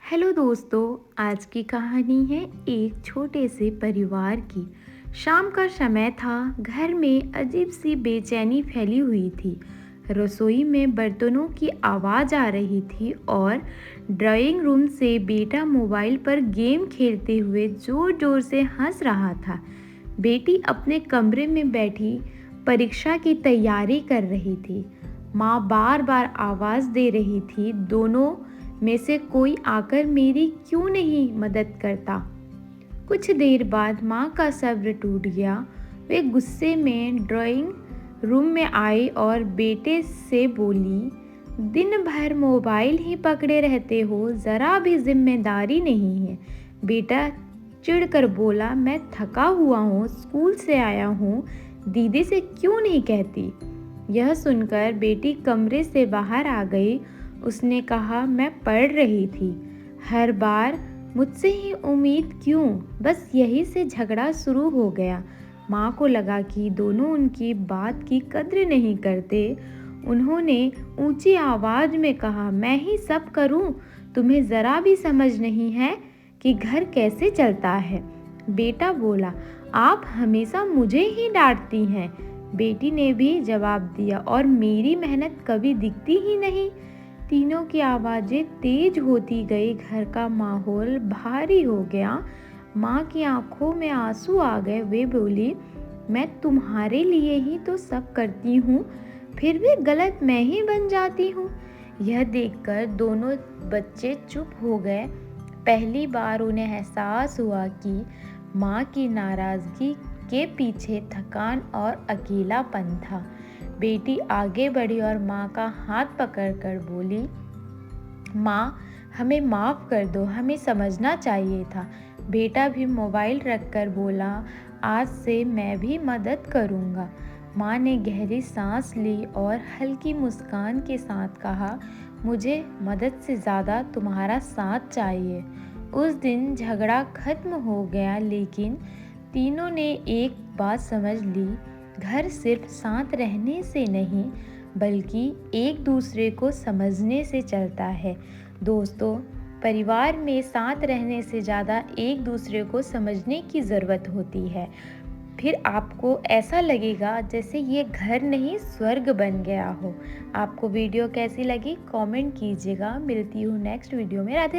Hello दोस्तों। आज की कहानी है एक छोटे से परिवार की। शाम का समय था। घर में अजीब सी बेचैनी फैली हुई थी। रसोई में बर्तनों की आवाज़ आ रही थी और ड्राइंग रूम से बेटा मोबाइल पर गेम खेलते हुए ज़ोर ज़ोर से हंस रहा था। बेटी अपने कमरे में बैठी परीक्षा की तैयारी कर रही थी। माँ बार बार आवाज़ दे रही थी, दोनों में से कोई आकर मेरी क्यों नहीं मदद करता। कुछ देर बाद माँ का सब्र टूट गया। वे गुस्से में ड्राइंग रूम में आई और बेटे से बोली, दिन भर मोबाइल ही पकड़े रहते हो, ज़रा भी जिम्मेदारी नहीं है। बेटा चिढ़कर बोला, मैं थका हुआ हूँ, स्कूल से आया हूँ, दीदी से क्यों नहीं कहती। यह सुनकर बेटी कमरे से बाहर आ गई। उसने कहा, मैं पढ़ रही थी। हर बार मुझसे ही उम्मीद क्यों। बस यही से झगड़ा शुरू हो गया। माँ को लगा कि दोनों उनकी बात की कद्र नहीं करते। उन्होंने ऊंची आवाज़ में कहा, मैं ही सब करूं, तुम्हें ज़रा भी समझ नहीं है कि घर कैसे चलता है। बेटा बोला, आप हमेशा मुझे ही डांटती हैं। बेटी ने भी जवाब दिया, और मेरी मेहनत कभी दिखती ही नहीं। तीनों की आवाज़ें तेज होती गई। घर का माहौल भारी हो गया। माँ की आंखों में आंसू आ गए। वे बोली, मैं तुम्हारे लिए ही तो सब करती हूँ, फिर भी गलत मैं ही बन जाती हूँ। यह देखकर दोनों बच्चे चुप हो गए। पहली बार उन्हें एहसास हुआ कि माँ की नाराज़गी के पीछे थकान और अकेलापन था। बेटी आगे बढ़ी और माँ का हाथ पकड़कर बोली, माँ, हमें माफ़ कर दो, हमें समझना चाहिए था। बेटा भी मोबाइल रखकर बोला, आज से मैं भी मदद करूँगा। माँ ने गहरी सांस ली और हल्की मुस्कान के साथ कहा, मुझे मदद से ज़्यादा तुम्हारा साथ चाहिए। उस दिन झगड़ा खत्म हो गया, लेकिन तीनों ने एक बात समझ ली, घर सिर्फ साथ रहने से नहीं बल्कि एक दूसरे को समझने से चलता है। दोस्तों, परिवार में साथ रहने से ज़्यादा एक दूसरे को समझने की ज़रूरत होती है। फिर आपको ऐसा लगेगा जैसे ये घर नहीं स्वर्ग बन गया हो। आपको वीडियो कैसी लगी कमेंट कीजिएगा। मिलती हूँ नेक्स्ट वीडियो में। राधे।